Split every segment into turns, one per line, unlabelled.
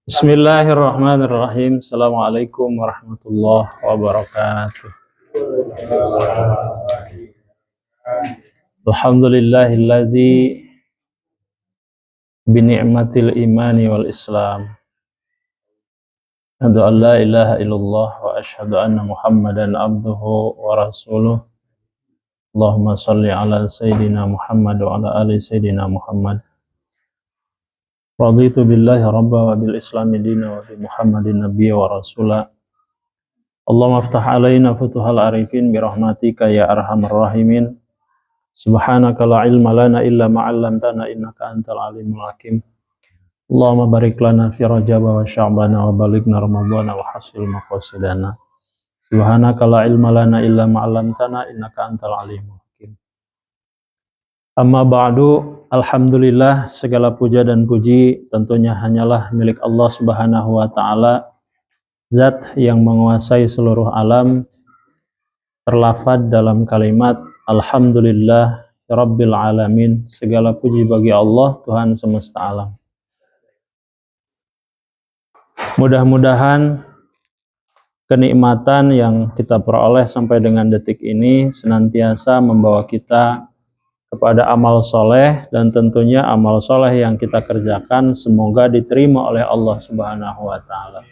Bismillahirrahmanirrahim. Assalamualaikum warahmatullahi wabarakatuh. Alhamdulillahilladzi bini'matil imani wal islam. Asyhadu an la ilaha illallah wa asyhadu anna Muhammadan abduhu wa rasuluh. Allahumma shalli ala sayyidina Muhammad wa ala ali sayyidina Muhammad. Raditu billahi rabba wa bil islami dina wa bi Muhammadin nabiyya wa rasula. Allahumma aftah alaina futuhal arifin bi rahmatika ya arhamar rahimin. Subhanaka la ilma lana illa ma 'allamtana innaka antal alimul hakim. Allahumma barik lana fi Rajab wa Sya'ban wa balighna Ramadhan wa hasil maqasidana. Subhanaka la ilma lana illa ma 'allamtana innaka antal alimul hakim. Amma ba'du, alhamdulillah, segala puja dan puji tentunya hanyalah milik Allah Subhanahu wa taala, zat yang menguasai seluruh alam, terlafaz dalam kalimat alhamdulillah rabbil alamin. Segala puji bagi Allah, Tuhan semesta alam. Mudah-mudahan kenikmatan yang kita peroleh sampai dengan detik ini senantiasa membawa kita kepada amal soleh, dan tentunya amal soleh yang kita kerjakan semoga diterima oleh Allah Subhanahu wa taala.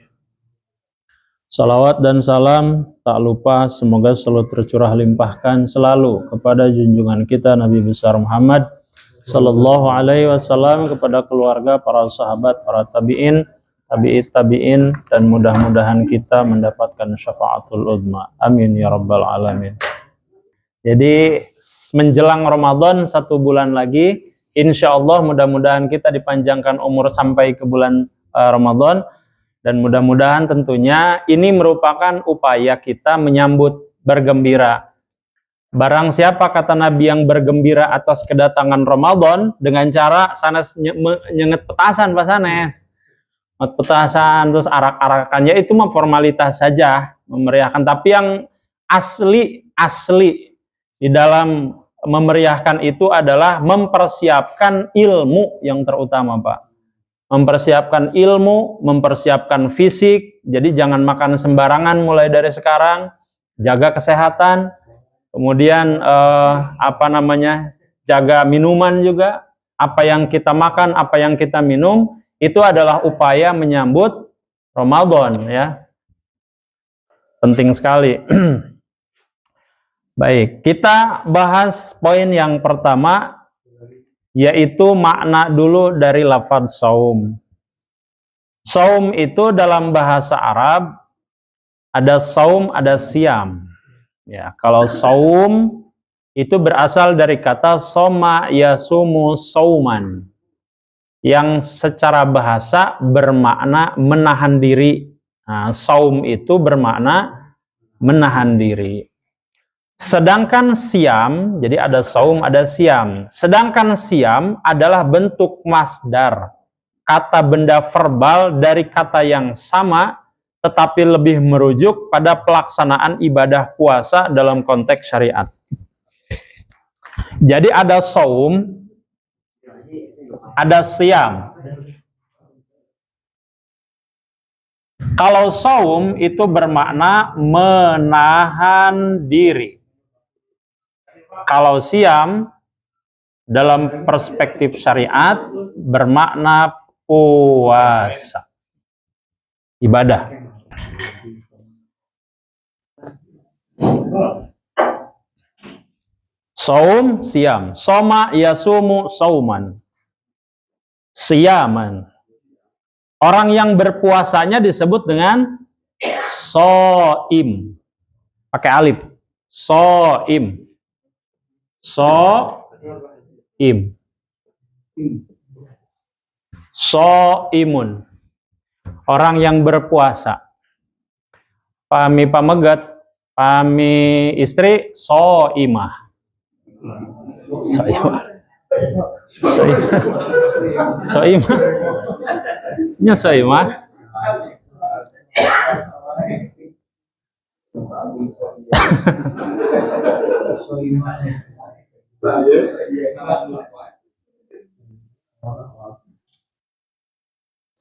Salawat dan salam tak lupa semoga selalu tercurah limpahkan selalu kepada junjungan kita Nabi besar Muhammad sallallahu alaihi wasallam, kepada keluarga, para sahabat, para tabi'in, tabi'in, dan mudah-mudahan kita mendapatkan syafaatul uzma. Amin ya rabbal alamin. Jadi menjelang Ramadan 1 bulan lagi, insya Allah mudah-mudahan kita dipanjangkan umur sampai ke bulan Ramadan. Dan mudah-mudahan tentunya ini merupakan upaya kita menyambut bergembira. Barang siapa, kata Nabi, yang bergembira atas kedatangan Ramadan dengan cara sanes nyenget petasan, Pak Sanes. Petasan terus arak-arakannya itu mah formalitas saja, memeriahkan. Tapi yang asli di dalam memeriahkan itu adalah mempersiapkan ilmu yang terutama, Pak. Mempersiapkan ilmu, mempersiapkan fisik. Jadi jangan makan sembarangan mulai dari sekarang. Jaga kesehatan. Kemudian jaga minuman juga. Apa yang kita makan, apa yang kita minum, itu adalah upaya menyambut Ramadan, ya. Penting sekali. Baik, kita bahas poin yang pertama, yaitu makna dulu dari lafaz saum. Saum itu dalam bahasa Arab ada saum, ada siam. Ya, kalau saum itu berasal dari kata soma yasumu sauman, yang secara bahasa bermakna menahan diri. Nah, saum itu bermakna menahan diri. Sedangkan siam, jadi ada saum, ada siam. Sedangkan siam adalah bentuk masdar, kata benda verbal dari kata yang sama, tetapi lebih merujuk pada pelaksanaan ibadah puasa dalam konteks syariat. Jadi ada saum, ada siam. Kalau saum itu bermakna menahan diri. Kalau siam dalam perspektif syariat bermakna puasa, ibadah. Saum, siam. Soma yasumu sauman, siaman. Orang yang berpuasanya disebut dengan soim, pakai alif. Soim. Soim. Soimun. Orang yang berpuasa. Pami pamegat, pami istri, soimah. Soimah. Soimah. Nya soimah.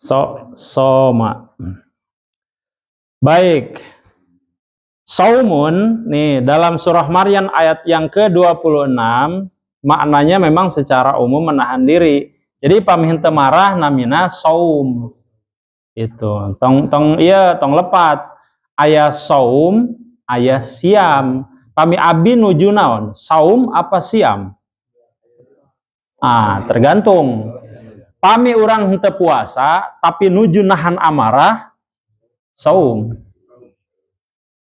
Soma. Baik. Saumun nih dalam surah Maryam ayat yang ke-26 maknanya memang secara umum menahan diri. Jadi pamihin marah namina saum. Itu tong lepat. Aya saum, aya siam. Pami abi nuju naon? Saum apa siam? Tergantung. Pami urang henteu puasa tapi nuju nahan amarah saum.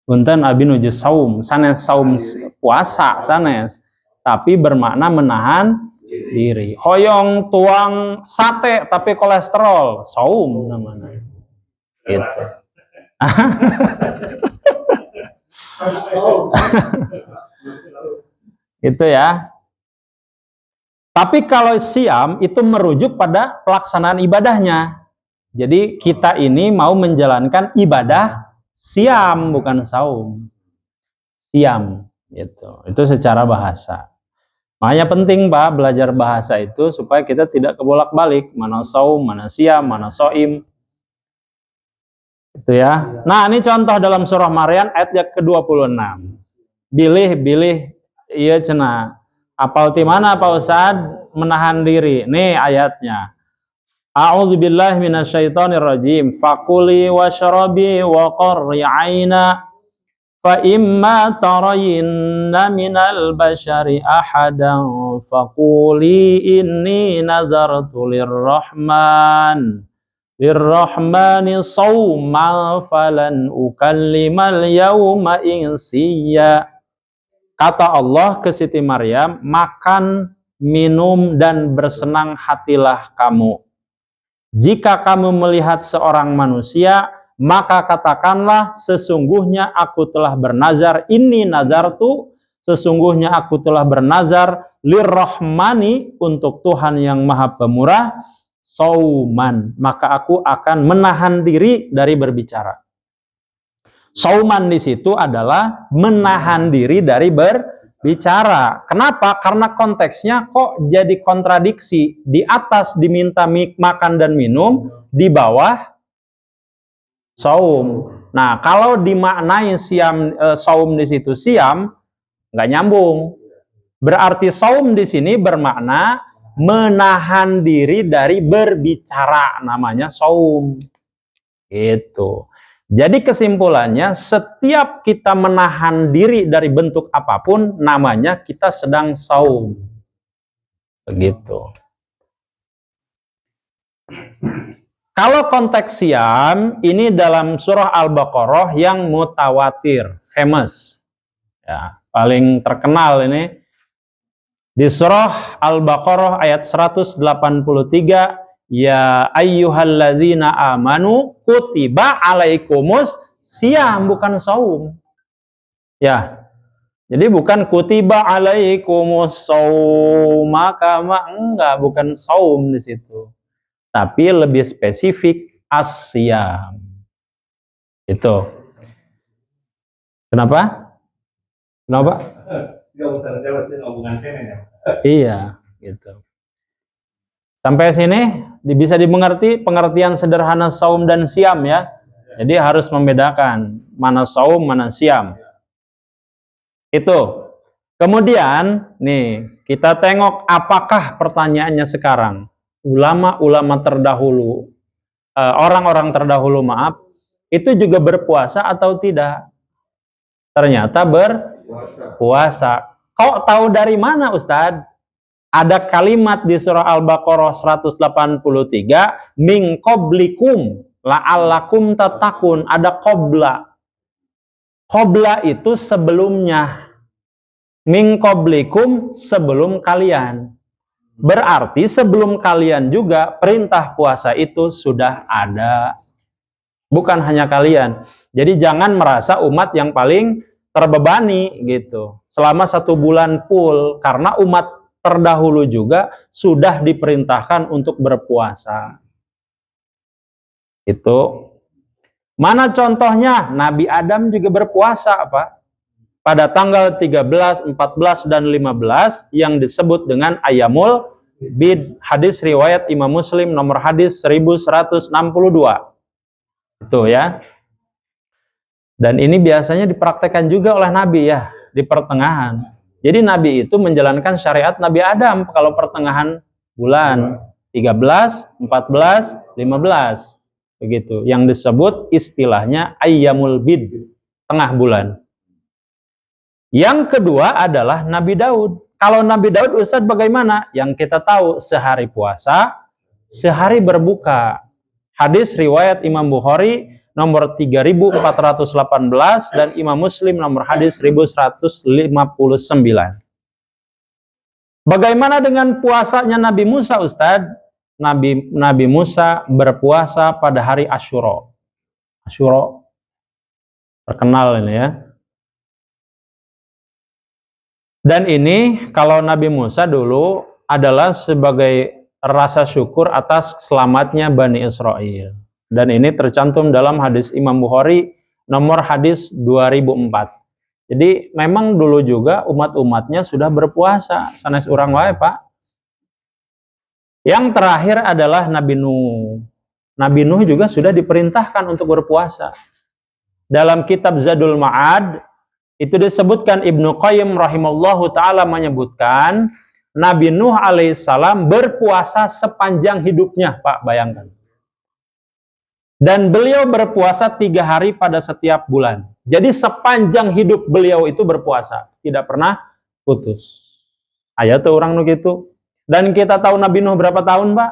Punten abi nuju saum, sanes saum puasa sanes, tapi bermakna menahan diri. Hoyong tuang sate tapi kolesterol, saum namanya. Gitu. Itu ya. Tapi kalau siam itu merujuk pada pelaksanaan ibadahnya. Jadi kita ini mau menjalankan ibadah siam bukan saum. Siam gitu. Itu secara bahasa. Makanya penting Pak belajar bahasa itu supaya kita tidak kebolak-balik mana saum, mana siam, mana soim. Itu ya. Nah, ini contoh dalam surah Maryam ayat yang ke-26. Bilih iya cenah. Apal ti mana Pak Ustad menahan diri. Nih ayatnya. A'udzubillahi minasyaitonirrajim. Fakuli washrabi wa qarri 'aina fa imma tarayinna minal bashari ahadan faquli inni nazartu lirrahmani sawma falan ukallimal yawma insiya. Kata Allah ke Siti Maryam, makan, minum dan bersenang hatilah kamu. Jika kamu melihat seorang manusia, maka katakanlah sesungguhnya aku telah bernazar, inni nazartu, sesungguhnya aku telah bernazar lirrahmani untuk Tuhan yang Maha Pemurah, sauman, maka aku akan menahan diri dari berbicara. Sauman di situ adalah menahan diri dari berbicara. Kenapa? Karena konteksnya kok jadi kontradiksi. Di atas diminta makan dan minum, di bawah saum. Nah, kalau dimaknai siam saum di situ siam, nggak nyambung. Berarti saum di sini bermakna menahan diri dari berbicara, namanya saum. Gitu. Jadi kesimpulannya, setiap kita menahan diri dari bentuk apapun, namanya kita sedang saum. Begitu. Kalau konteks siam, ini dalam surah Al-Baqarah yang mutawatir, famous. Ya, paling terkenal ini. Di surah Al-Baqarah ayat 183, ya ayyuhalladzina amanu kutiba alaikumus siam, bukan saum. Ya. Jadi bukan kutiba alaikumus sauma kama, enggak, bukan saum di situ. Tapi lebih spesifik as-siyam. Itu. Kenapa? Kenapa? Iya, gitu. Sampai sini bisa dimengerti pengertian sederhana saum dan siam ya. Jadi harus membedakan mana saum, mana siam. Itu. Kemudian nih kita tengok apakah pertanyaannya sekarang. Ulama-ulama terdahulu, orang-orang terdahulu itu juga berpuasa atau tidak? Ternyata berpuasa. Kok tahu dari mana Ustadz? Ada kalimat di surah Al-Baqarah 183, min qablikum la'allakum tatakun. Ada qabla. Qabla itu sebelumnya. Min qablikum sebelum kalian. Berarti sebelum kalian juga perintah puasa itu sudah ada. Bukan hanya kalian. Jadi jangan merasa umat yang paling terbebani gitu. Selama 1 bulan full. Karena umat terdahulu juga sudah diperintahkan untuk berpuasa. Itu. Mana contohnya? Nabi Adam juga berpuasa apa? Pada tanggal 13, 14, dan 15 yang disebut dengan Ayyamul bid, hadis riwayat Imam Muslim nomor hadis 1162. Itu ya. Dan ini biasanya dipraktekkan juga oleh Nabi ya, di pertengahan. Jadi Nabi itu menjalankan syariat Nabi Adam kalau pertengahan bulan 13, 14, 15. Begitu. Yang disebut istilahnya ayyamul bid, tengah bulan. Yang kedua adalah Nabi Daud. Kalau Nabi Daud, Ustadz bagaimana? Yang kita tahu sehari puasa, sehari berbuka. Hadis riwayat Imam Bukhari nomor 3418 dan Imam Muslim nomor hadis 1159. Bagaimana dengan puasanya Nabi Musa, Ustadz? Nabi Musa berpuasa pada hari Asyura. Asyura terkenal ini ya. Dan ini kalau Nabi Musa dulu adalah sebagai rasa syukur atas selamatnya Bani Israel. Dan ini tercantum dalam hadis Imam Bukhari nomor hadis 2004. Jadi memang dulu juga umat-umatnya sudah berpuasa. Sanes urang wae, Pak. Yang terakhir adalah Nabi Nuh. Nabi Nuh juga sudah diperintahkan untuk berpuasa. Dalam kitab Zadul Ma'ad itu disebutkan, Ibnu Qayyim rahimallahu ta'ala menyebutkan Nabi Nuh alaihissalam berpuasa sepanjang hidupnya, Pak, bayangkan. Dan beliau berpuasa 3 hari pada setiap bulan. Jadi sepanjang hidup beliau itu berpuasa, tidak pernah putus. Ayat tuh orang nu gitu. Dan kita tahu Nabi Nuh berapa tahun, Pak?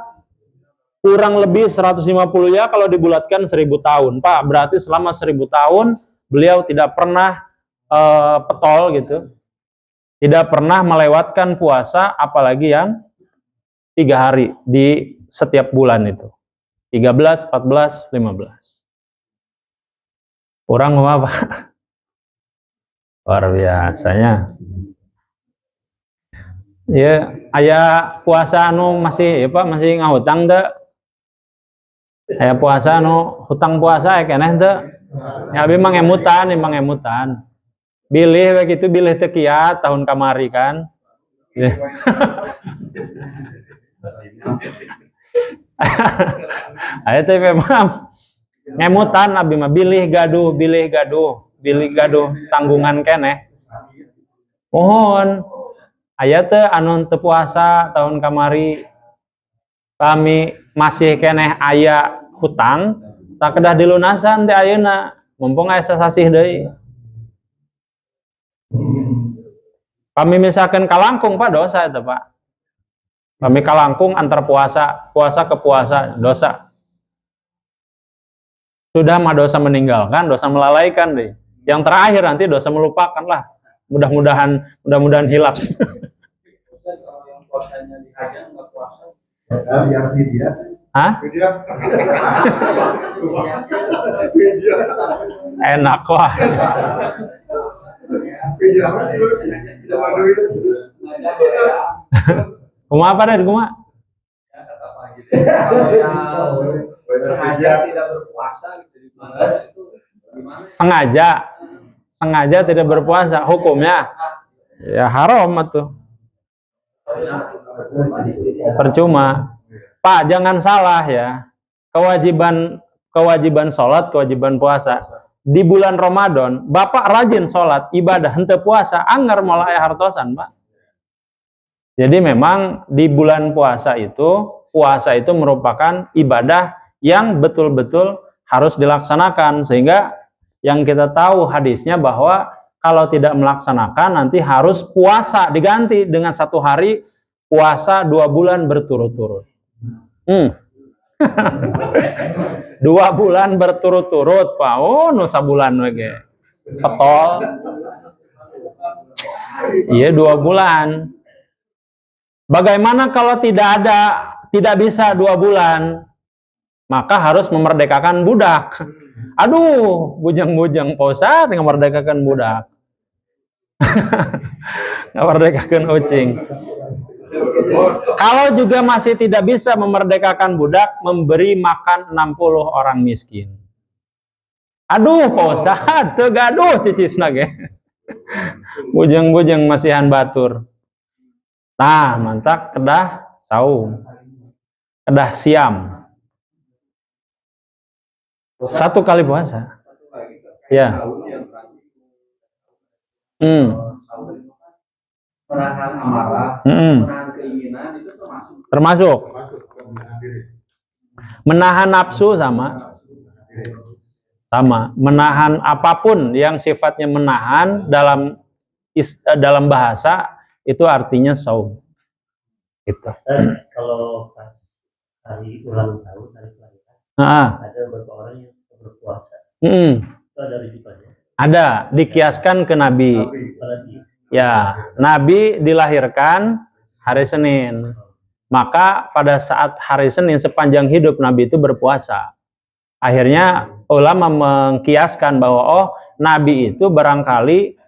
Kurang lebih 150 ya, kalau dibulatkan 1000 tahun, Pak. Berarti selama 1000 tahun beliau tidak pernah petol gitu. Tidak pernah melewatkan puasa, apalagi yang 3 hari di setiap bulan itu. 13, 14, 15. Orang mau apa? Luar biasanya. Ya, aya puasa anu masih apa masih ngahutang teh. Aya puasa anu hutang puasa keneh teh. Ya abi mah ngemutan, emang ngemutan. Bilih we kitu bilih teu kiat tahun kamari kan. Ayo teh memang ngemutan abi mah bilih gaduh tanggungan keneh. Mohon aya teh anu teu puasa tahun kamari kami masih keneh aya hutang tak kedah dilunasan teh ayeuna mumpung aya sasasih deui. Kami misalkan kalangkung Pak dosa itu Pak. Kami kalangkung antar puasa ke puasa dosa. Sudah mah dosa meninggalkan, dosa melalaikan deh. Yang terakhir nanti dosa melupakan lah. Mudah-mudahan hilang. Hah? Enak wah. Kumaha apa deh kumaha? Sengaja tidak berpuasa sengaja tidak berpuasa hukumnya ya haram atuh. Percuma. Pak, jangan salah ya. Kewajiban sholat, kewajiban puasa. Di bulan Ramadan, Bapak rajin sholat, ibadah, henteu puasa, anggar moal aya hartosan, Pak. Jadi memang di bulan puasa itu merupakan ibadah yang betul-betul harus dilaksanakan. Sehingga yang kita tahu hadisnya bahwa kalau tidak melaksanakan nanti harus puasa diganti dengan 1 hari puasa 2 bulan berturut-turut. 2 bulan berturut-turut, Pak. Oh, nu sabulan we ge. Petol. Iya, 2 bulan. Bagaimana kalau tidak bisa 2 bulan? Maka harus memerdekakan budak. Aduh, bujang-bujang Pak Ustaz memerdekakan budak. Memerdekakan ucing. Kalau juga masih tidak bisa memerdekakan budak, memberi makan 60 orang miskin. Aduh, Pak Ustaz, teu gaduh cicisna ge. Bujang-bujang masihan batur. Nah, mantap kedah saum. Kedah siam. 1 kali puasa. Ya.
Menahan amarah, menahan keinginan itu
termasuk. Menahan nafsu sama. Menahan apapun yang sifatnya menahan dalam bahasa itu artinya saum. Gitu.
Kalau pas hari ulang tahun, hari kelahiran, ada beberapa orang yang berpuasa. Itu ada rujukannya.
Ada, dikiaskan ke Nabi. Ya, Nabi dilahirkan hari Senin. Maka pada saat hari Senin sepanjang hidup Nabi itu berpuasa. Akhirnya ulama mengkiaskan bahwa Nabi itu barangkali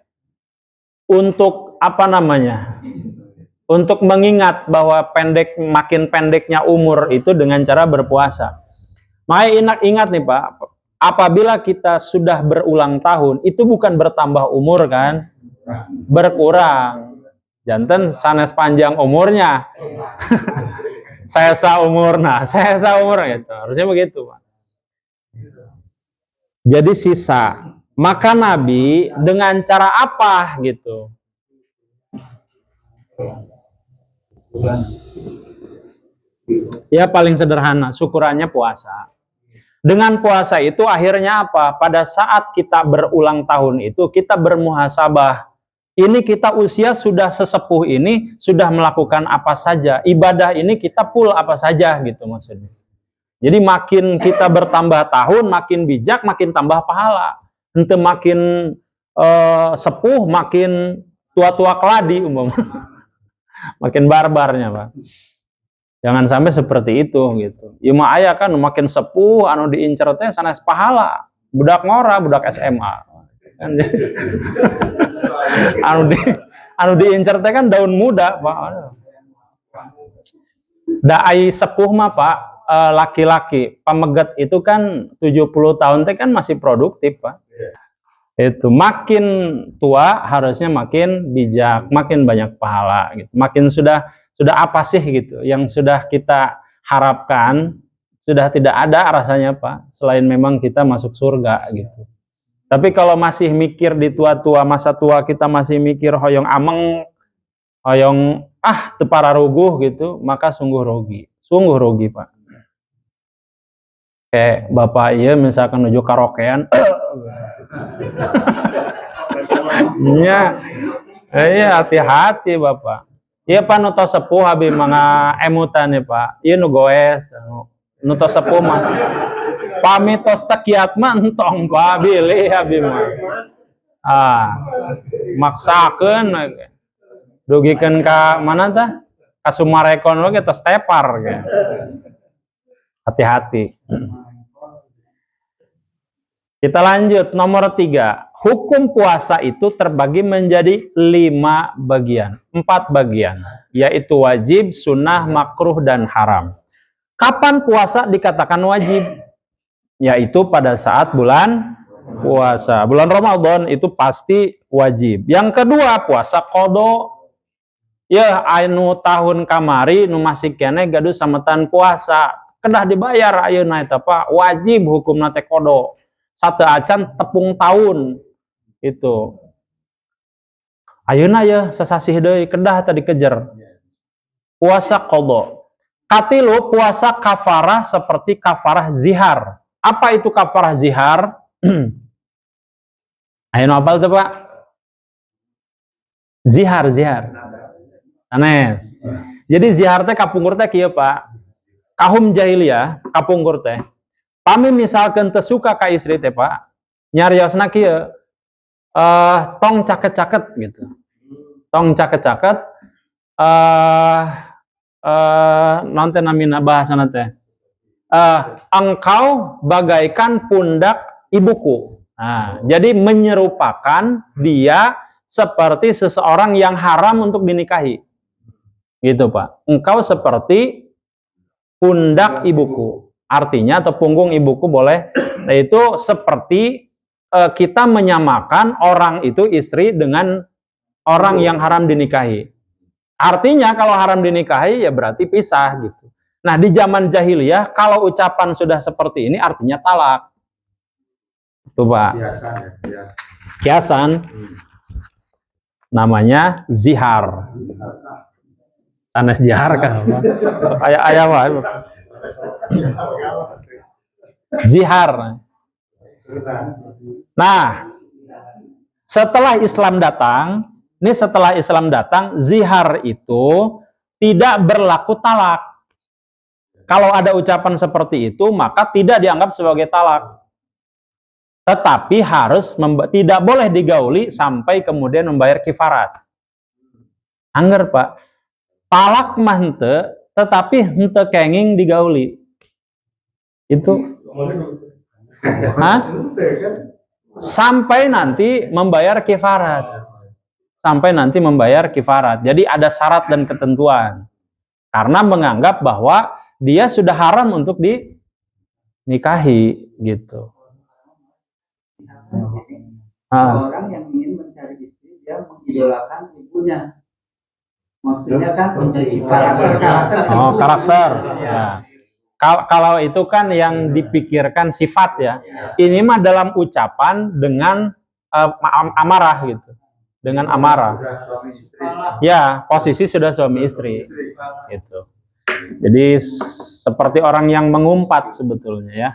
untuk untuk mengingat bahwa makin pendeknya umur itu dengan cara berpuasa. Makanya ingat nih Pak, apabila kita sudah berulang tahun itu bukan bertambah umur kan? Berkurang. Janten sanes panjang umurnya. saya seumur gitu. Harusnya begitu, Pak. Jadi sisa. Maka Nabi dengan cara apa gitu? Ya paling sederhana, syukurannya puasa. Dengan puasa itu akhirnya apa? Pada saat kita berulang tahun itu kita bermuhasabah. Ini kita usia sudah sesepuh ini, sudah melakukan apa saja. Ibadah ini kita full apa saja gitu maksudnya. Jadi makin kita bertambah tahun, makin bijak, makin tambah pahala. Ente makin sepuh, makin tua-tua keladi umpamanya. Makin barbarnya, Pak. Jangan sampai seperti itu gitu. Ya mah aya kan makin sepuh anu diincer teh sanes pahala. Budak ngora, budak SMA. Kan anu diincer teh kan daun muda, Pak. Da ai sepuh mah, Pak, laki-laki pameget itu kan 70 tahun teh kan masih produktif, Pak. Itu makin tua harusnya makin bijak, makin banyak pahala gitu. Makin sudah apa sih gitu yang sudah kita harapkan, sudah tidak ada rasanya Pak, selain memang kita masuk surga gitu. Tapi kalau masih mikir di tua-tua, masa tua kita masih mikir hoyong ameng, hoyong teu pararuguh gitu, maka sungguh rugi Pak. Kayak bapak iya misalkan nuju karaokean, iya hati-hati bapak. Iya Pak nu tos sepuh abi manga emutan ya Pak. Iya nu goes, nu tos sepuh mah. Pami tos tekiat mah entong Pak bilih abi mah. Maksakeun dugikeun ka mana tah? Ka Sumarekon we tos tepar ge. Hati-hati. Kita lanjut nomor 3. Hukum puasa itu terbagi menjadi 4 bagian, yaitu wajib, sunnah, makruh, dan haram. Kapan puasa dikatakan wajib? Yaitu pada saat bulan puasa. Bulan Ramadan itu pasti wajib. Yang kedua, puasa qada. Ya, anu tahun kamari nu masih kene gaduh sametan puasa. Kedah dibayar ayeuna eta Pak, wajib hukumna teh qada. Satu acan tepung tahun itu ayeuna ya sasasih deui kedah tadi kejar puasa qada. Katilu puasa kafarah seperti kafarah zihar. Apa itu kafarah zihar? Ayeuna hafal teh Pak? Zihar. Sanes. Jadi zihar teh kapungkur teh kieu Pak. Kahum jahiliyah kapungkur teh pami misalkan tesuka ka istri teh Pak, nyariosna kieu tong caket-caket gitu. Tong caket-caket nonton namina bahasana teh. Engkau bagaikan pundak ibuku. Nah, jadi menyerupakan dia seperti seseorang yang haram untuk dinikahi. Gitu Pak. Engkau seperti pundak ibuku. Artinya atau punggung ibuku boleh, yaitu seperti kita menyamakan orang itu istri dengan orang yang haram dinikahi. Artinya kalau haram dinikahi ya berarti pisah gitu. Nah, di zaman jahiliyah kalau ucapan sudah seperti ini artinya talak. Itu Pak. Kiasan. Namanya zihar. Sanes jahar kan. Ayah Pak. Zihar. Nah, setelah Islam datang, zihar itu tidak berlaku talak. Kalau ada ucapan seperti itu, maka tidak dianggap sebagai talak. Tetapi tidak boleh digauli sampai kemudian membayar kifarat. Angger Pak, talak mah henteu, tetapi henteu kenging digauli. Itu sampai nanti membayar kifarat. Jadi ada syarat dan ketentuan. Karena menganggap bahwa dia sudah haram untuk dinikahi gitu.
Orang yang ingin mencari istri, dia mengidolakan ibunya. Maksudnya kan mencari karakter.
Oh, karakter. Nah, kalau itu kan yang dipikirkan sifat ya. Ini mah dalam ucapan dengan amarah gitu. Dengan amarah. Ya, posisi sudah suami istri. Gitu. Jadi seperti orang yang mengumpat sebetulnya ya.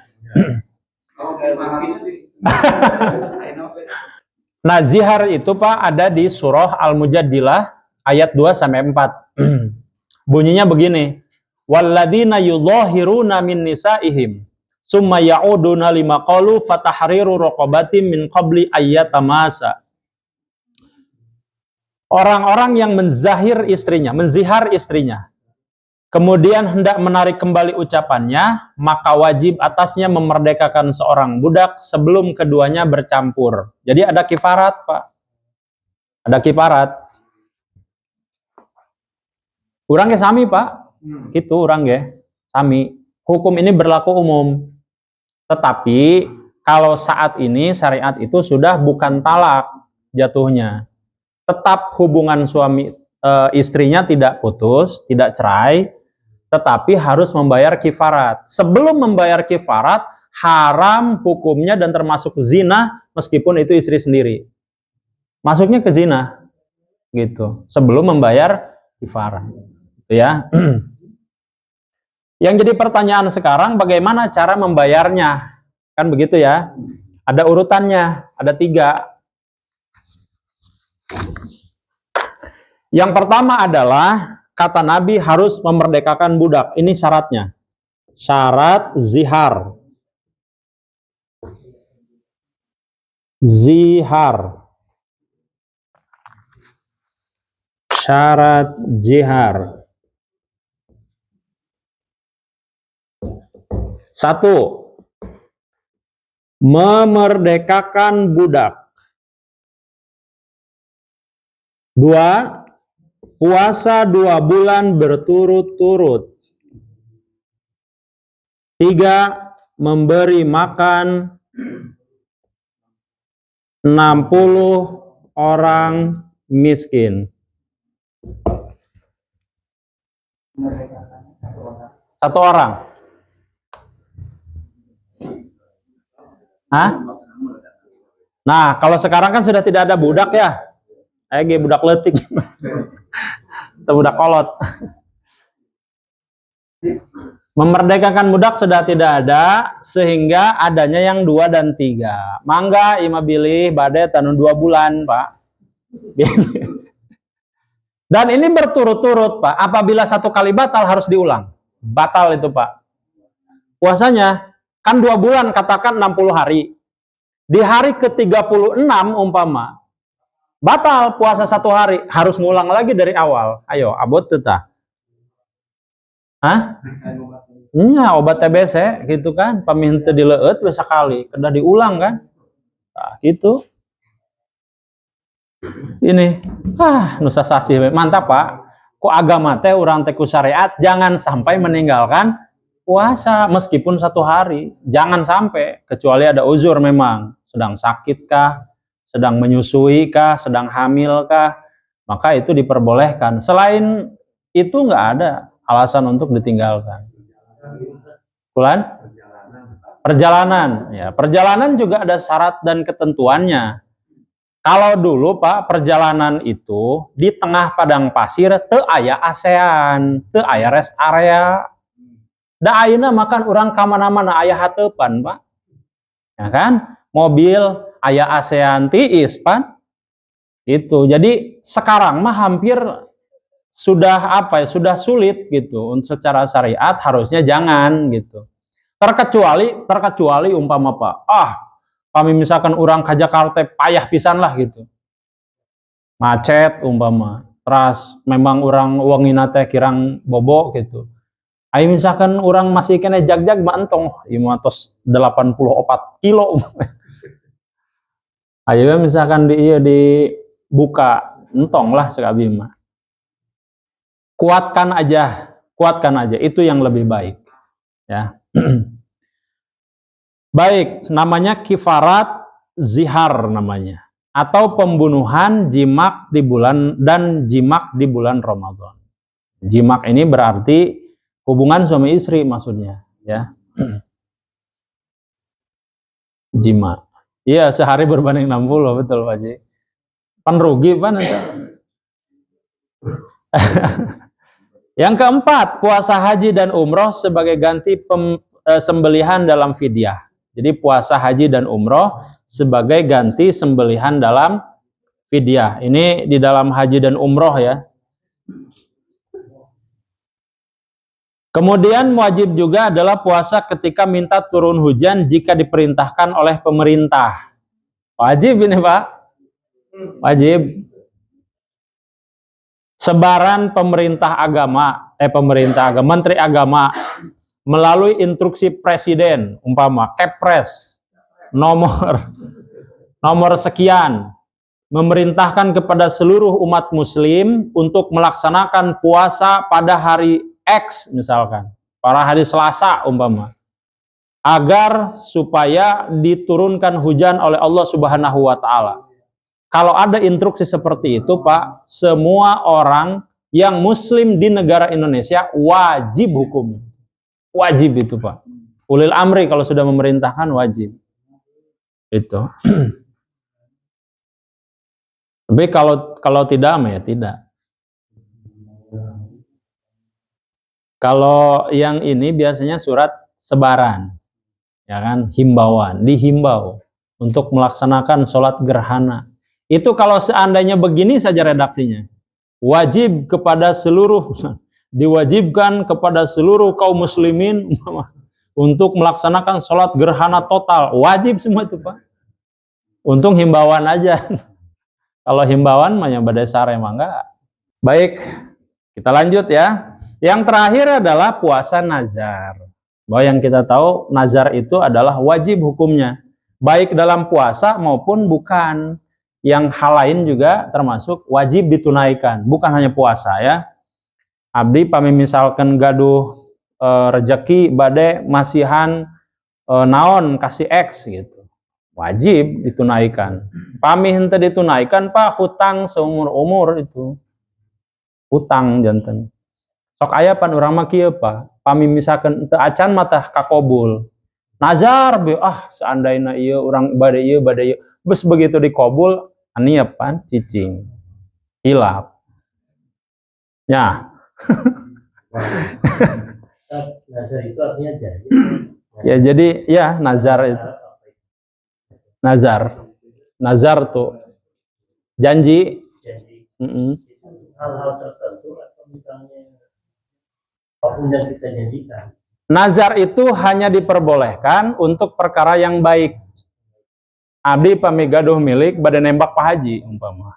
Nah, zihar itu Pak ada di surah Al-Mujadilah ayat 2 sampai 4. Bunyinya begini. Walladzina yudhahiruna min nisaihim summa ya'uduna lima qalu fatahriru raqabatin min qabli ayyatamasa. Orang-orang yang menzihar istrinya, kemudian hendak menarik kembali ucapannya, maka wajib atasnya memerdekakan seorang budak sebelum keduanya bercampur. Jadi ada kifarat, Pak. Ada kifarat. Urang ge sami, Pak. Gitu urang ge sami. Hukum ini berlaku umum. Tetapi kalau saat ini syariat itu sudah bukan talak jatuhnya. Tetap hubungan suami istrinya tidak putus, tidak cerai, tetapi harus membayar kifarat. Sebelum membayar kifarat, haram hukumnya dan termasuk zina meskipun itu istri sendiri. Masuknya ke zina. Gitu. Sebelum membayar kifarat. Gitu ya. Yang jadi pertanyaan sekarang bagaimana cara membayarnya? Kan begitu ya. Ada urutannya, ada 3. Yang pertama adalah kata Nabi harus memerdekakan budak. Ini syaratnya. Syarat zihar. Zihar. Syarat zihar. 1. Memerdekakan budak. 2. Puasa 2 bulan berturut-turut. 3. Memberi makan 60 orang miskin. 1 orang. Hah? Nah, kalau sekarang kan sudah tidak ada budak ya. Budak letik. Atau budak kolot. Memerdekakan budak sudah tidak ada, sehingga adanya yang 2 dan 3. Mangga ima bilih bade tanu 2 bulan, Pak. Dan ini berturut-turut, Pak. Apabila 1 kali batal harus diulang. Batal itu, Pak. Puasanya kan 2 bulan, katakan 60 hari. Di hari ke-36 umpama batal puasa 1 hari, harus ngulang lagi dari awal. Ayo, abot tetah. Hah? Iya, obat TBC gitu kan, paminta dileueut we sakali, kedah diulang kan. Nah, gitu. Ini, nusa sasih mantap, Pak. Ku agama teh urang teh ku syariat jangan sampai meninggalkan puasa meskipun 1 hari. Jangan sampai, kecuali ada uzur memang, sedang sakit kah, sedang menyusui kah, sedang hamil kah, maka itu diperbolehkan. Selain itu nggak ada alasan untuk ditinggalkan. Perjalanan, ya perjalanan juga ada syarat dan ketentuannya. Kalau dulu Pak, perjalanan itu di tengah padang pasir, teu aya ASEAN, teu aya rest area. Da ayeuna makan urang ka mana-mana aya hateupan, Pak. Ya kan? Mobil aya ASEAN tiis, Pak. Itu. Jadi sekarang mah hampir sudah sudah sulit gitu. Secara syariat harusnya jangan gitu. Terkecuali umpama Pak. Kami misalkan orang ke Jakarta payah pisan lah gitu. Macet umpama. Terus memang orang wangina teh kirang bobo gitu. Ayo misalkan orang masih kena jag-jag mah entong 584 kilo. Ayo misalkan dibuka entong lah sekabi mah. Kuatkan aja itu yang lebih baik. Ya. Baik, namanya kifarat zihar namanya, atau pembunuhan jimak di bulan Ramadan. Jimak ini berarti hubungan suami istri maksudnya, ya. Jima. Iya, sehari berbanding 60, betul Pak Ji. Pan rugi Pak nanti. Yang keempat, puasa haji dan umroh sebagai ganti sembelihan dalam fidyah. Jadi puasa haji dan umroh sebagai ganti sembelihan dalam fidyah. Ini di dalam haji dan umroh ya. Kemudian wajib juga adalah puasa ketika minta turun hujan jika diperintahkan oleh pemerintah. Wajib ini Pak. Wajib. Sebaran Menteri Agama melalui instruksi Presiden, umpama Kepres nomor sekian, memerintahkan kepada seluruh umat muslim untuk melaksanakan puasa pada hari X misalkan, pada hari Selasa umpama, agar supaya diturunkan hujan oleh Allah Subhanahu wa taala. Kalau ada instruksi seperti itu Pak, semua orang yang muslim di negara Indonesia wajib hukumnya. Wajib itu Pak. Ulil amri kalau sudah memerintahkan wajib. Itu. Tapi kalau tidak ya tidak. Kalau yang ini biasanya surat sebaran. Ya kan, himbauan, dihimbau untuk melaksanakan sholat gerhana. Itu kalau seandainya begini saja redaksinya. Diwajibkan kepada seluruh kaum muslimin untuk melaksanakan sholat gerhana total. Wajib semua itu Pak. Untung himbauan aja. Kalau himbauan mah yang berdasar emang enggak. Baik, kita lanjut ya. Yang terakhir adalah puasa nazar. Bahwa yang kita tahu nazar itu adalah wajib hukumnya. Baik dalam puasa maupun bukan. Yang hal lain juga termasuk wajib ditunaikan. Bukan hanya puasa ya. Abdi pami misalkan gaduh rejeki bade masihan naon kasih X gitu. Wajib ditunaikan. Pami henteu ditunaikan Pak, hutang seumur-umur itu. Hutang janten. Sok aya pan urang mah kieu Pak. Pami misalkan teu acan mah tah kakobul. Nazar be seandainya ieu urang bade ieu bes begitu dikobul aniapan cicing. Hilap. Ya.
Nazar itu artinya janji.
Ya jadi ya nazar itu. Nazar tuh janji.
Hal-hal tertentu atau misalnya apapun yang kita janjikan.
Nazar itu hanya diperbolehkan untuk perkara yang baik. Abdi pami gaduh milik bade nembak Pak Haji umpama.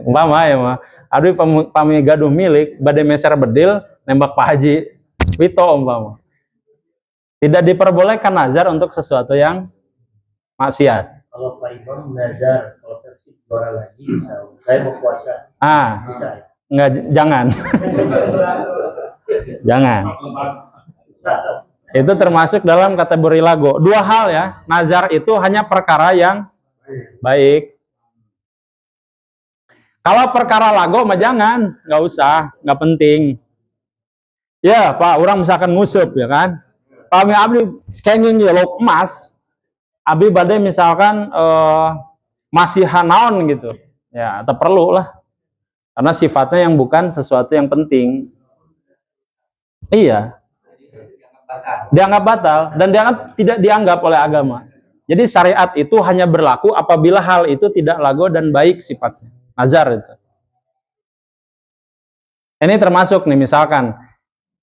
Umpama ya mah. Abdi pami gaduh milik bade meser bedil nembak Pak Haji. Wito umpama. Tidak diperbolehkan nazar untuk sesuatu yang maksiat.
Kalau Pak Imam nazar kalau versi orang lagi saya mau puasa. Bisa.
Enggak, jangan. Jangan. Itu termasuk dalam kategori lago. Dua hal ya. Nazar itu hanya perkara yang baik. Kalau perkara lago mah jangan, nggak usah, nggak penting. Ya Pak, orang misalkan ngusup ya kan, kami abdi kenging yelok emas, abdi badai misalkan masih hanaon gitu, ya tak perlu lah, karena sifatnya yang bukan sesuatu yang penting. Iya, dianggap batal dan tidak dianggap oleh agama. Jadi syariat itu hanya berlaku apabila hal itu tidak lago dan baik sifatnya. Nazar itu. Ini termasuk nih misalkan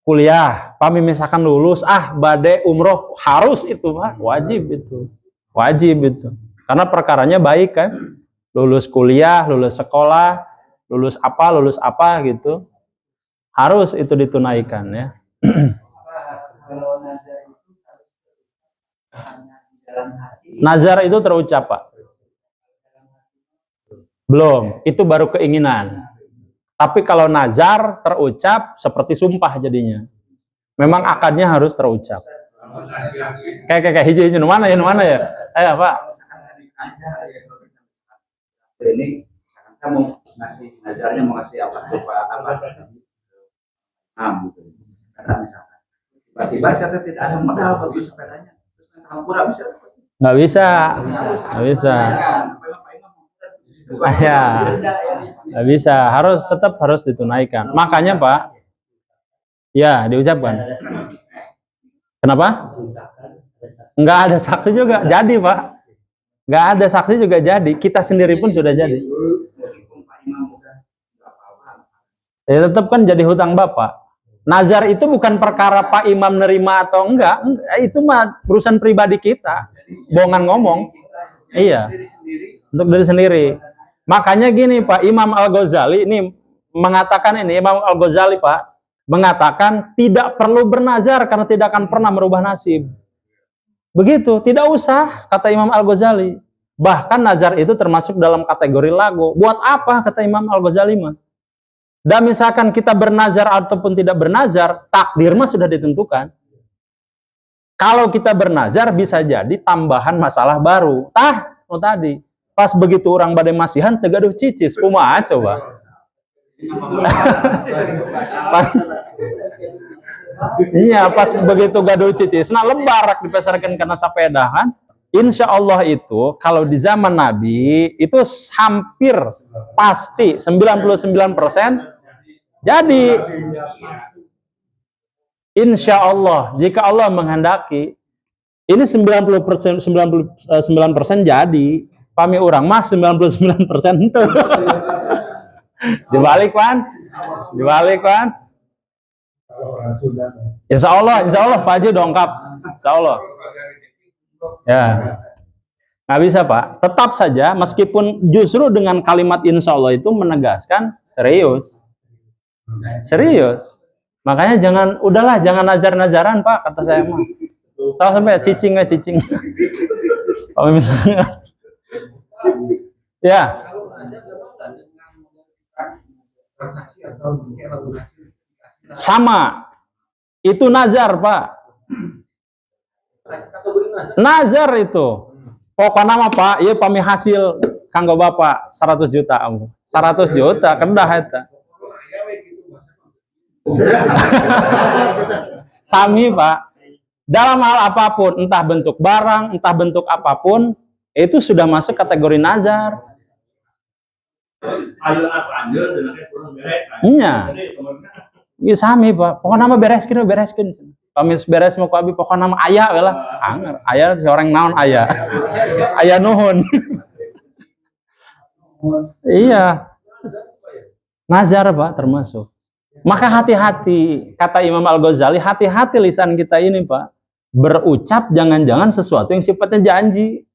kuliah, pami misalkan lulus, badai umroh, harus itu Pak, wajib itu. Wajib itu. Karena perkaranya baik kan. Lulus kuliah, lulus sekolah, lulus apa gitu. Harus itu ditunaikan ya. Nazar itu terucap Pak. Belum, itu baru keinginan. Tapi kalau nazar terucap seperti sumpah jadinya. Memang akadnya harus terucap. Kayak hiji mana ya? Ayo Pak.
Ini saya mau ngasih nazarnya, mau ngasih apa gitu. Sepeda misalkan. Tiba-tiba saya tidak ada modal bagi sepedanya. Terus hampura bisa?
Nggak bisa. Nggak bisa. Tetap harus ditunaikan. Makanya Pak, ya diucapkan. Kenapa? Nggak ada saksi juga jadi Pak. Nggak ada saksi juga jadi. Kita sendiri pun sudah jadi. Ya tetap kan jadi hutang Bapak. Nazar itu bukan perkara Pak Imam nerima atau enggak. Itu mah urusan pribadi kita. Bohongan ngomong. Iya. Untuk diri sendiri. Makanya gini Pak, Imam Al-Ghazali ini mengatakan Imam Al-Ghazali Pak, mengatakan tidak perlu bernazar karena tidak akan pernah merubah nasib. Begitu, tidak usah, kata Imam Al-Ghazali. Bahkan nazar itu termasuk dalam kategori lago. Buat apa, kata Imam Al-Ghazali mah? Dan misalkan kita bernazar ataupun tidak bernazar, takdir mah sudah ditentukan. Kalau kita bernazar bisa jadi tambahan masalah baru. Tadi. Pas begitu orang badai masihan, tegaduh cicis. Kumaha coba? pas begitu gaduh cicis. Nah lebarak dipasarkan karena sepedahan. Insya Allah itu, kalau di zaman Nabi, itu hampir pasti 99% jadi. Insya Allah, jika Allah menghendaki, ini 99% jadi. Pami orang mas 99% itu. Dibalik kan? Insya Allah Pak Haji dongkap. Insya Allah. Ya, nggak bisa Pak. Tetap saja, meskipun justru dengan kalimat insya Allah itu menegaskan serius. Makanya jangan nazar-nazaran Pak, kata saya mah. Tahu sampai cicing. Kalau misalnya ya. Sama. Itu nazar, Pak. Nazar itu. Pokoknya mah Pak, ieu pami hasil kanggo Bapak 100 juta. 100 juta kedah eta. Sami Pak. Dalam hal apapun, entah bentuk barang, entah bentuk apapun, itu sudah masuk kategori nazar. Iya. Iya sami Pak. Pokoknya nama bereskin. Kami beres mau abi pokoknya nama ayah lah. Anger. Ayah seorang naon ayah. Ayah nuhun. Iya. Nazar Pak termasuk. Maka hati-hati, kata Imam Al-Ghazali, hati-hati lisan kita ini Pak. Berucap jangan-jangan sesuatu yang sifatnya janji.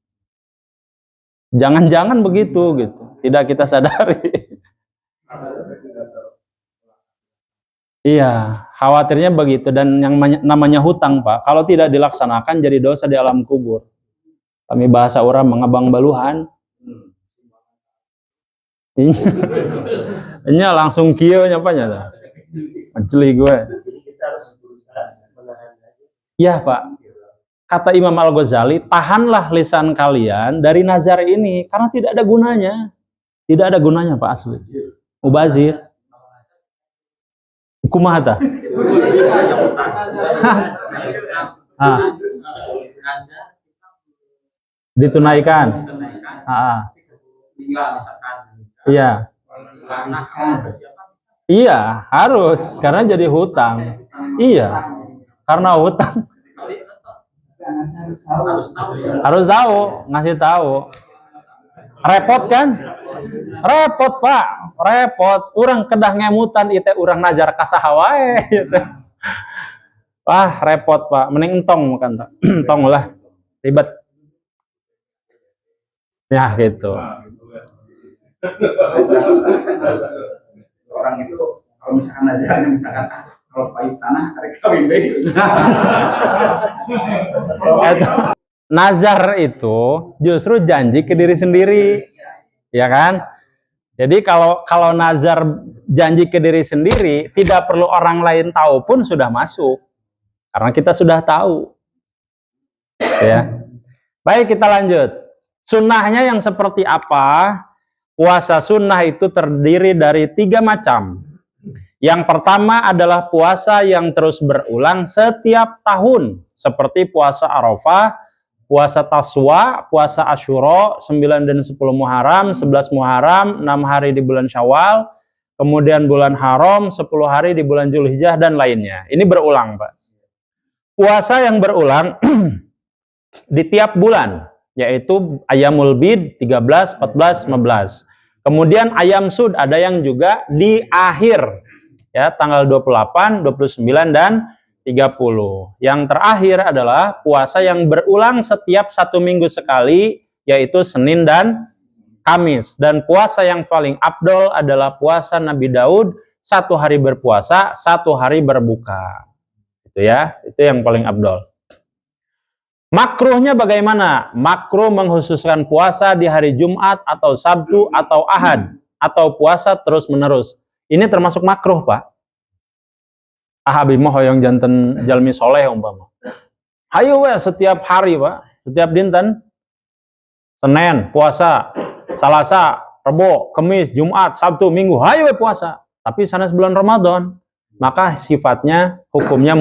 Jangan-jangan begitu gitu. Tidak kita sadari. Iya, khawatirnya begitu. Dan yang namanya hutang Pak, kalau tidak dilaksanakan jadi dosa di alam kubur. Kami bahasa orang mengabang baluhan. Ini langsung kieu nyapanya. Jeli gue. Iya Pak. Kata Imam Al-Ghazali, tahanlah lisan kalian dari nazar ini karena tidak ada gunanya. Tidak ada gunanya Pak asli. Mubazir. Kumaha tah? Ditunaikan. Iya. Iya, harus karena jadi hutang. Iya. Karena hutang. Harus tahu, ngasih tahu. Repot kan? Repot Pak, repot. Urang kedah ngemutan itu urang najar kasaha wae gitu. Wah, repot Pak. Mending entong makan tak. Entong lah. Ribet. Ya gitu.
Orang itu kalau misalkan kalau pahit tanah karek kawin deh.
Nazar itu justru janji ke diri sendiri, ya kan? Jadi kalau nazar janji ke diri sendiri, tidak perlu orang lain tahu pun sudah masuk, karena kita sudah tahu. Ya, baik kita lanjut. Sunnahnya yang seperti apa? Puasa sunnah itu terdiri dari 3 macam. Yang pertama adalah puasa yang terus berulang setiap tahun, seperti puasa Arafah, puasa Taswa, puasa Asyura, 9 dan 10 Muharram, 11 Muharram, 6 hari di bulan Syawal, kemudian bulan Haram, 10 hari di bulan Zulhijjah, dan lainnya. Ini berulang, Pak. Puasa yang berulang di tiap bulan, yaitu Ayamul Bid, 13, 14, 15. Kemudian Ayam Sud, ada yang juga di akhir, ya, tanggal 28, 29, dan 30. Yang terakhir adalah puasa yang berulang setiap 1 minggu sekali, yaitu Senin dan Kamis. Dan puasa yang paling afdol adalah puasa Nabi Daud, 1 hari berpuasa, 1 hari berbuka. Itu ya, itu yang paling afdol. Makruhnya bagaimana? Makruh mengkhususkan puasa di hari Jumat atau Sabtu atau Ahad, atau puasa terus-menerus. Ini termasuk makruh, Pak. Ahabi mah hoyong janten jalmi soleh umpama. Hayu we setiap hari, Pak. Setiap dinten. Senin puasa, Salasa, Rebo, Kamis, Jumat, Sabtu, Minggu, hayu we puasa. Tapi sanes bulan Ramadan, maka sifatnya hukumnya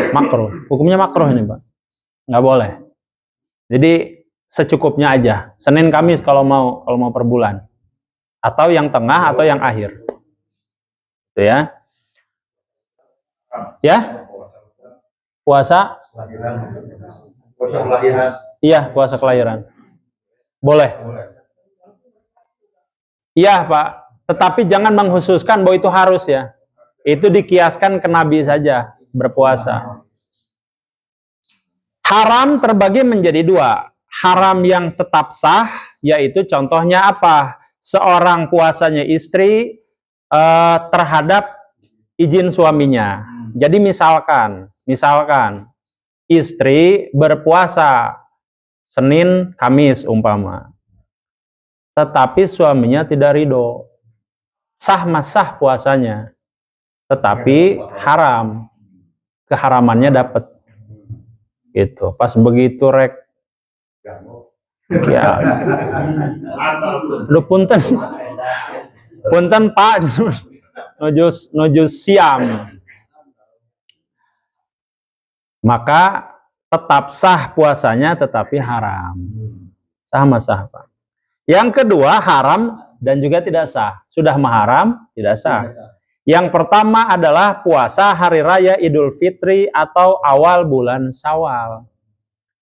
makruh. Hukumnya makruh ini, Pak. Nggak boleh. Jadi secukupnya aja. Senin Kamis kalau mau per bulan. Atau yang tengah atau yang akhir. Itu ya. Ya? Puasa?
Puasa kelahiran.
Iya, puasa kelahiran. Boleh. Iya, Pak. Tetapi jangan mengkhususkan bahwa itu harus ya. Itu dikiaskan ke Nabi saja berpuasa. Haram terbagi menjadi 2. Haram yang tetap sah, yaitu contohnya apa? Seorang puasanya istri terhadap izin suaminya. Jadi misalkan istri berpuasa Senin, Kamis umpama. Tetapi suaminya tidak ridho. Sah puasanya. Tetapi haram. Keharamannya dapat. Gitu. Pas begitu rek kias. Lu punten Pak nuju siam. Maka tetap sah puasanya tetapi haram. Sah Pak. Yang kedua haram dan juga tidak sah. Sudah maharam, tidak sah. Yang pertama adalah puasa hari raya Idul Fitri atau awal bulan Syawal.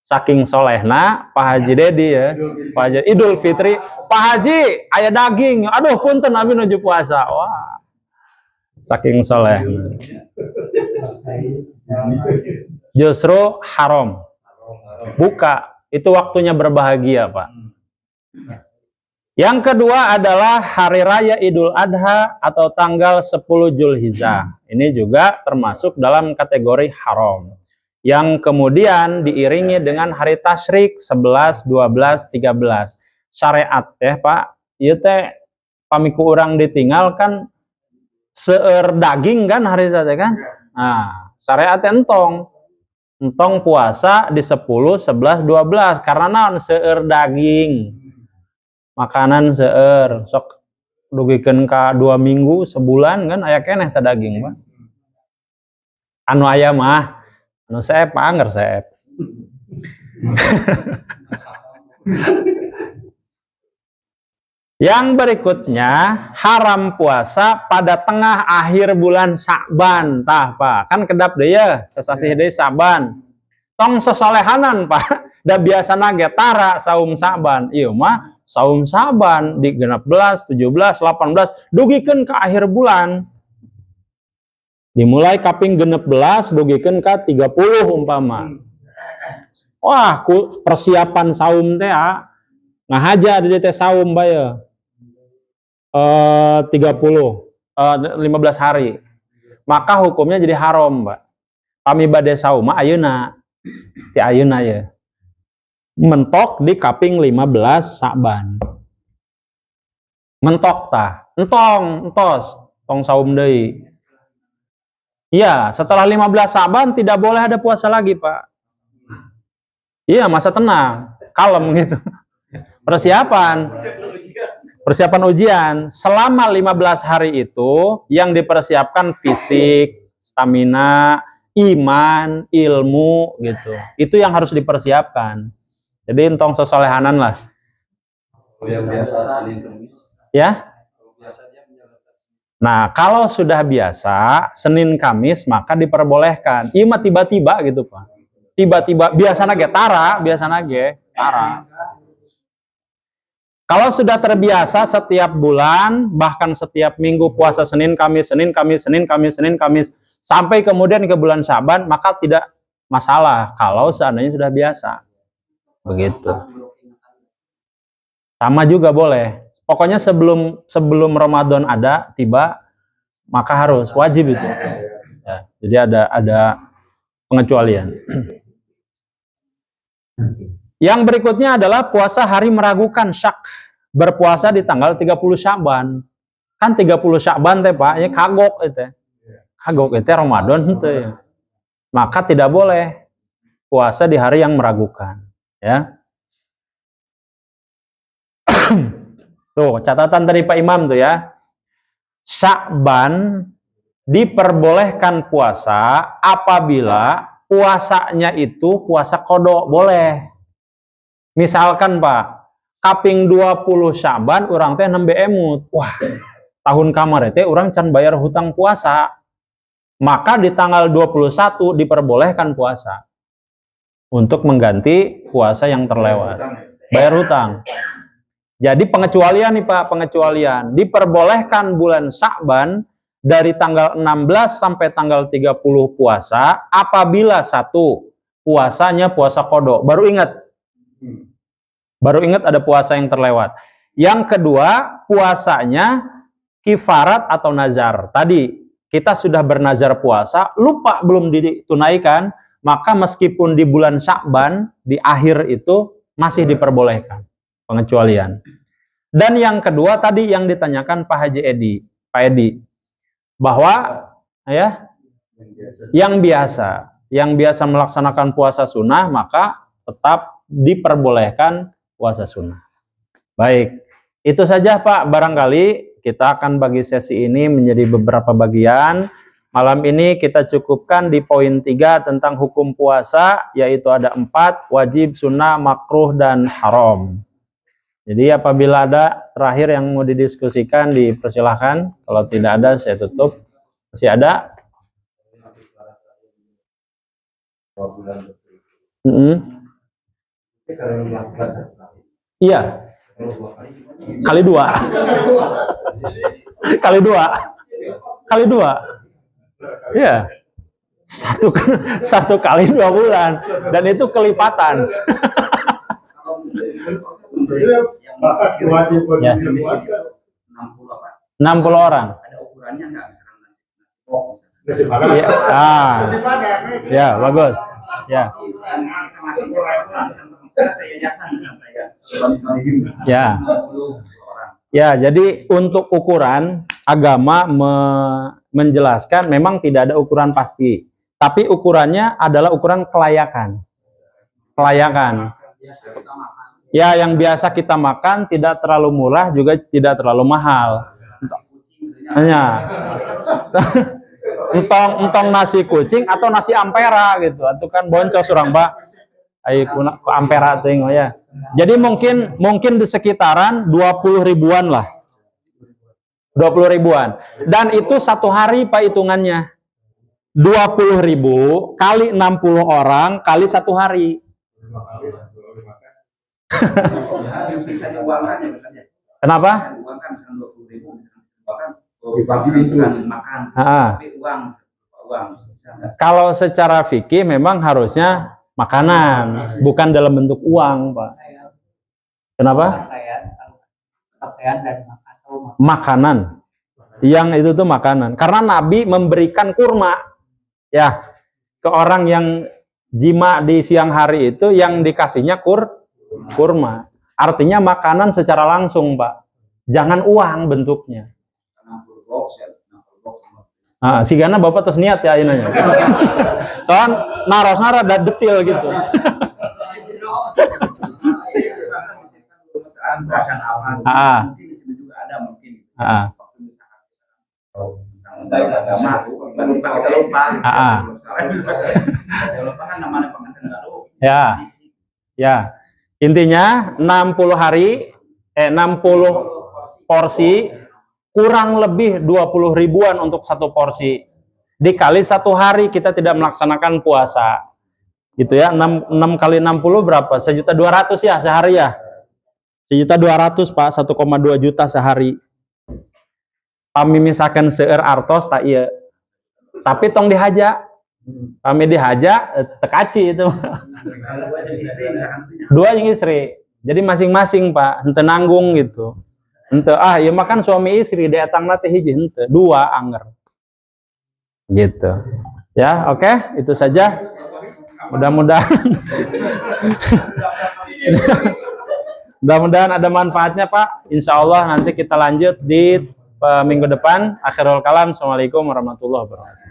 Saking solehna Pak Haji Dedi ya, Pak Haji Idul Fitri, Pak Haji aya daging, aduh punten abi nuju puasa. Wah. Saking soleh. Justru haram. Buka, itu waktunya berbahagia, Pak. Yang kedua adalah hari raya Idul Adha atau tanggal 10 Zulhijjah. Ini juga termasuk dalam kategori haram. Yang kemudian diiringi dengan hari tasyrik 11, 12, 13. Syariat teh, Pak, ieu teh pamiku urang ditinggal kan seueur daging kan hari teh kan. Nah, syariat entong puasa di 10, 11, 12 karena naon seueur daging. makanan seueur sok dugikeun ka 2 minggu sebulan kan aya keneh teh daging Pak. Anu aya mah anu saep anger saep. Yang berikutnya haram puasa pada tengah akhir bulan Sya'ban tah Pak. Kan kedap deui ya sasasih deui Sya'ban. Tong sesolehanan Pak. Da biasana ge tara saum Sya'ban. Ieu mah saum Sya'ban di 16, 17, 18 dugikeun ka akhir bulan. Dimulai kaping 16 dugikeun ka 30 umpama. Wah, persiapan saum teh ngahaja di teh saum bae. 15 hari. Maka hukumnya jadi haram, Mbak. Kami bade saum ayeuna. Ti ayeuna ya. Mentok di kaping 15 Sya'ban. Mentok tah. Entos, tong saum deui. Iya, setelah 15 Sya'ban tidak boleh ada puasa lagi, Pak. Iya, masa tenang, kalem gitu. Persiapan ujian selama 15 hari itu yang dipersiapkan fisik, stamina, iman, ilmu gitu. Itu yang harus dipersiapkan. Jadi entong sesolehanan lah.
Yang biasa Senin Kamis.
Ya. Nah, kalau sudah biasa Senin Kamis maka diperbolehkan. Iya mah tiba-tiba gitu, Pak. Tiba-tiba biasana ge tara. Kalau sudah terbiasa setiap bulan, bahkan setiap minggu puasa Senin, Kamis, sampai kemudian ke bulan Sya'ban, maka tidak masalah kalau seandainya sudah biasa. Begitu. Sama juga boleh. Pokoknya sebelum Ramadan ada, tiba, maka harus, wajib itu. Ya, jadi ada pengecualian. Yang berikutnya adalah puasa hari meragukan, syak. Berpuasa di tanggal 30 Sya'ban. Kan 30 Sya'ban teh Pak, ya kagok itu. Kagok itu Ramadan itu. Maka tidak boleh puasa di hari yang meragukan, ya. Tuh, catatan dari Pak Imam tuh ya. Sya'ban diperbolehkan puasa apabila puasanya itu puasa qada, boleh. Misalkan Pak, kaping 20 Sya'ban urang teh nembe emut. Wah, tahun kamari teh urang can bayar hutang puasa. Maka di tanggal 21 diperbolehkan puasa untuk mengganti puasa yang terlewat. Bayar hutang. Jadi pengecualian nih Pak, pengecualian. Diperbolehkan bulan Sya'ban dari tanggal 16 sampai tanggal 30 puasa apabila satu puasanya puasa qada. Baru ingat ada puasa yang terlewat. Yang kedua, puasanya kifarat atau nazar. Tadi kita sudah bernazar puasa, lupa belum ditunaikan, maka meskipun di bulan Sya'ban, di akhir itu masih diperbolehkan pengecualian. Dan yang kedua tadi yang ditanyakan Pak Edi, bahwa ya yang biasa melaksanakan puasa sunnah maka tetap diperbolehkan puasa sunnah. Baik, itu saja Pak, barangkali kita akan bagi sesi ini menjadi beberapa bagian. Malam ini kita cukupkan di poin 3 tentang hukum puasa, yaitu ada 4, wajib, sunnah, makruh, dan haram. Jadi apabila ada terakhir yang mau didiskusikan, dipersilahkan. Kalau tidak ada, saya tutup. Masih ada? Iya. Kali dua. Iya. Satu kali 2 bulan. Dan itu kelipatan. Ya. 60 orang.
Ada ukurannya enggak?
Ya, bagus. Ya. Ya, jadi untuk ukuran agama menjelaskan memang tidak ada ukuran pasti, tapi ukurannya adalah ukuran kelayakan. Ya, yang biasa kita makan tidak terlalu murah juga tidak terlalu mahal. Hanya entong nasi kucing atau nasi ampera gitu. Itu kan boncos orang Pak. Ayo ku ampera teuing ya. Jadi mungkin di sekitaran 20 ribuan lah. 20 ribuan. Dan itu satu hari Pak hitungannya. 20 ribu kali 60 orang kali satu hari.
Bisa diuangkan ya misalnya.
Kenapa?
Diuangkan misalnya 20.000, misalkan makan, tapi uang.
Kalau secara fikih memang harusnya makanan, bukan dalam bentuk uang, Pak. Kenapa?
Pakaian dan
makanan. Yang itu tuh makanan. Karena Nabi memberikan kurma, ya, ke orang yang jima di siang hari itu yang dikasihnya kurma. Artinya makanan secara langsung, Pak. Jangan uang bentuknya. Sigana Bapak terus niat ya inanya. Kan naros-naros ada detail gitu. Ya. Intinya 60 porsi kurang lebih 20 ribuan untuk satu porsi. Dikali satu hari kita tidak melaksanakan puasa. Gitu ya, 6 kali 60 berapa? 1.200.000 ya sehari ya. 1.200.000 Pak, 1,2 juta sehari. Kami misalkan seueur artos tak iya. Tapi tong dihaja. Kami dihaja tekaci itu. Dua yang istri. Jadi masing-masing Pak, henteu nanggung gitu. Henteu ya makan suami istri dietangna teh hiji henteu, dua anger. Gitu. Ya, oke, itu saja. Mudah-mudahan ada manfaatnya Pak. Insya Allah nanti kita lanjut di minggu depan. Akhirul kalam. Assalamualaikum warahmatullahi wabarakatuh.